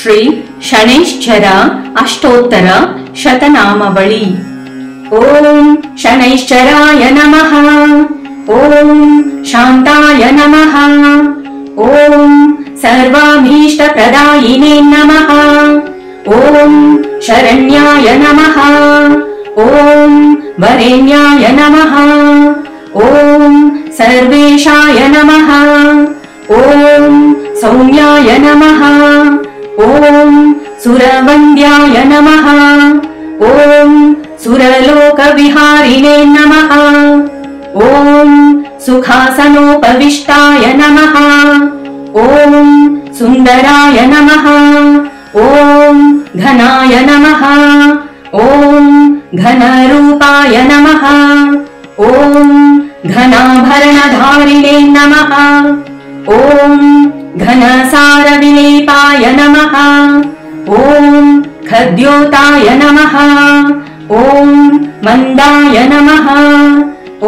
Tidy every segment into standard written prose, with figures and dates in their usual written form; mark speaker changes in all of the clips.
Speaker 1: श्री शनैश्चर अष्टोत्तर शतनामावली। ओम शनैश्चराय नमः। ओम शांताय नमः। ओम सर्वाभीष्टप्रदायिने नमः। ओम शरण्याय नमः। ओम वरेण्याय नमः। ओम सर्वेशाय नमः। ओम सौम्याय नमः। ओम सुरवन्द्याय नमः। ओम सुरलोकविहारिणे नमः। ओम सुखासनोपविष्टाय नमः। ओम सुन्दराय नमः। ओम घनाय नमः। ओम घनरूपाय नमः। ओम घनाभरणधारिणे नमः। ओम घनसारविलेपाय नमः। ओम खद्योताय नमः। ओम मंदाय नमः।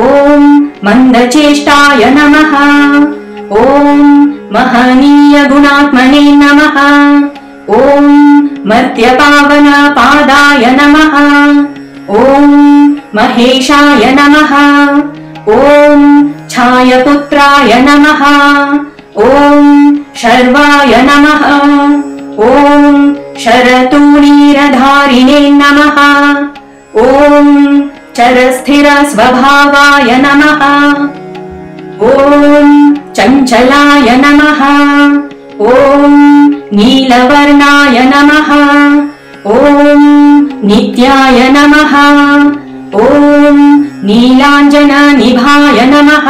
Speaker 1: ओम मंदचेष्टाय नमः। ओम महनीय गुणात्मने नमः। ओम मर्त्यपावनपादाय नमः। ओम महेशाय नमः। ओम छायपुत्राय नमः। ओम शर्वाय नमः। ओम शरतूणीरधारिणे नमः। ओम चरस्थिरस्वभावाय नमः। ओम चञ्चलाय नमः। ओम नीलवर्णाय नमः। ओम नित्याय नमः। ओम नीलाञ्जननिभाय नमः।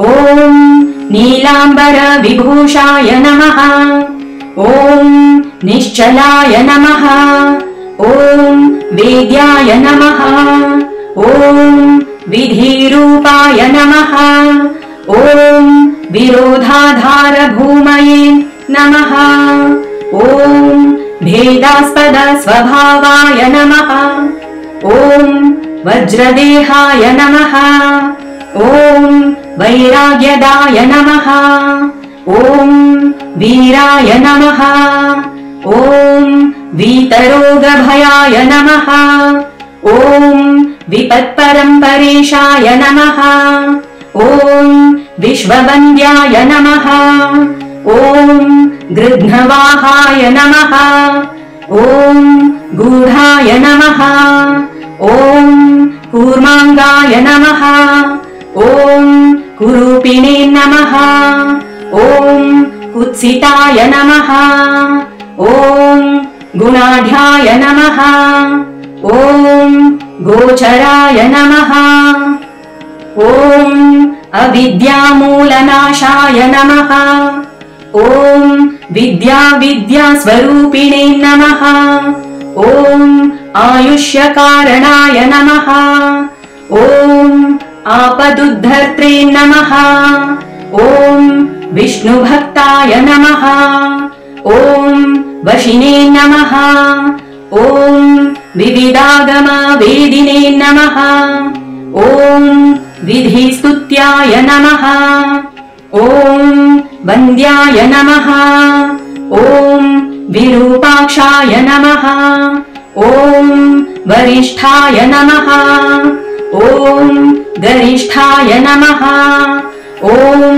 Speaker 1: ओम नीलाम्बरविभूषाय नमः। ओम निश्चलाय नमः। ओम वेद्याय नमः। ओम विधिरूपाय नमः। ओम विरोधाधारभूमये नमः। ओम भेदास्पद स्वभावाय नमः। ओम वज्रदेहाय नमः। ओम वैराग्यदाय नमः। ओम वीराय नमः। ओम वीतरोगभयाय नमः। ओम विपत्परम्परेशाय नमः। ओम विश्ववन्द्याय नमः। ओम गृध्नवाहाय नमः। ओम गूढाय नमः। ओम कूर्मांगाय नमः। ओम कुरूपिणे नमः। ओम कुत्सिताय नमः। ओम गुणाढ्याय नमः। ओम गोचराय नमः। ओम अविद्यामूलनाशाय नमः। ओम विद्यास्वरूपिणे नमः। ओम आयुष्यकारणाय नमः। ओम आपदुद्धर्त्रे नमः। ओम विष्णुभक्ताय नमः। ओम वशिने नमः। ओम विविधागमवेदिने नमः। ओम विधिस्तुत्याय नमः। ओम वन्द्याय नमः। ओम विरूपाक्षाय नमः। ओम वरिष्ठाय नमः। ओम गरिष्ठाय नमः। ओम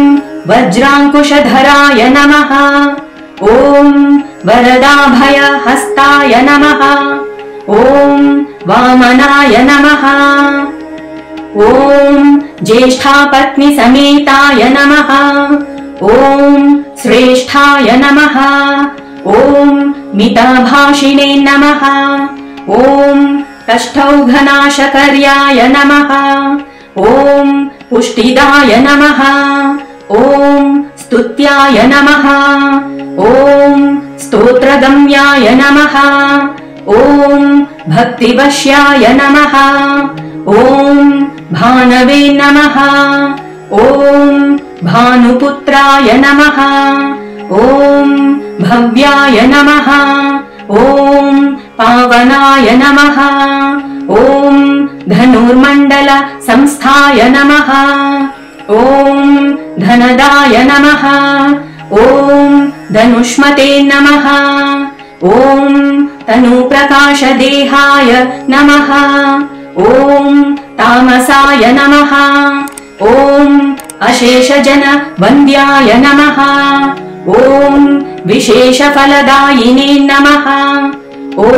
Speaker 1: वज्रांकुशधराय नमः। ओम वरदाभयहस्ताय नमः। ओम वामनाय नमः। ओम ज्येष्ठापत्नीसमेताय नमः। ओम श्रेष्ठाय नमः। ओम मितभाषिणे नमः। ओम कष्टौघनाशकर्याय नमः। ओम पुष्टिदाय नमः। ओम स्तुत्याय नमः। ओम स्तोत्रगम्याय नमः। ओम भक्तिवश्याय नमः। ओम भानवे नमः। ओम भानुपुत्राय नमः। ओम भव्याय नमः। ओम पावनाय नमः। ओम धनुर्मण्डल संस्थाय नमः। ओम धनदाय नमः। ओम धनुष्मते नमः। ॐ तनुप्रकाशदेहाय नमः। ॐ तामसाय नमः। ॐ अशेषजनवन्द्याय नमः। ॐ विशेषफलदायिने नमः। ॐ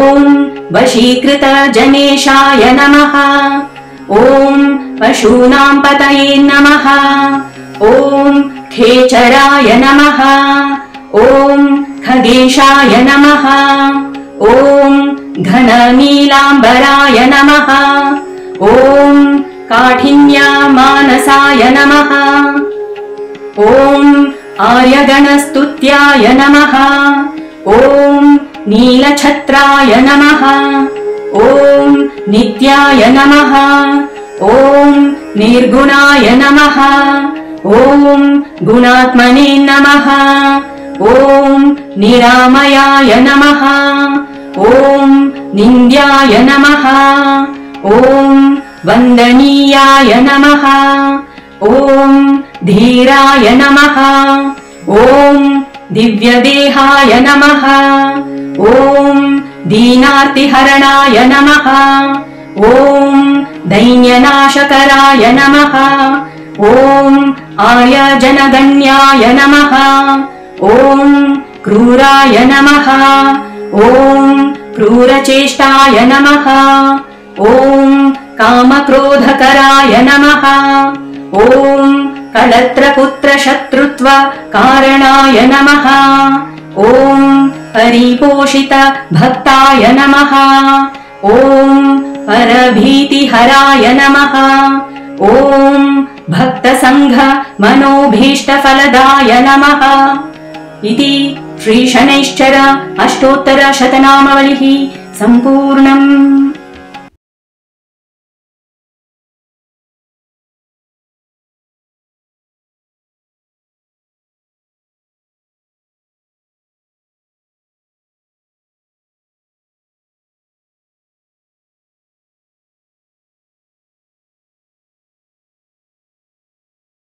Speaker 1: वशीकृतजनेशाय नमः। ॐ पशूनां पतये नमः। ॐ खेचराय नमः। ॐ खगेशाय नमः। ॐ घननीलाम्बराय नमः। ॐ काठिन्यमानसाय नमः। ॐ आर्यगणस्तुत्याय नमः। ॐ नीलछत्राय नमः। ॐ नित्याय नमः। ॐ निर्गुणाय नमः। ॐ गुणात्मने नमः। ॐ निरामयाय नमः। ॐ निन्द्याय नमः। ॐ वन्दनीयाय नमः। ॐ धीराय नमः। ॐ दिव्यदेहाय नमः। ॐ दीनार्तिहरणाय नमः। ॐ दैन्यनाशकराय नमः। ॐ आर्यजनगण्याय नमः। ॐ क्रूराय नमः। ॐ क्रूरचेष्टाय नमः। ॐ कामक्रोधकराय नमः। ॐ कलत्रपुत्रशत्रुत्वकारणाय नमः। ॐ परिपोषितभक्ताय नमः। ॐ परभीतिहराय नमः। ॐ भक्तसङ्घमनोभीष्टफलदाय नमः। इति श्रीशनैश्चर अष्टोत्तरशतनामावलिः सम्पूर्णम्।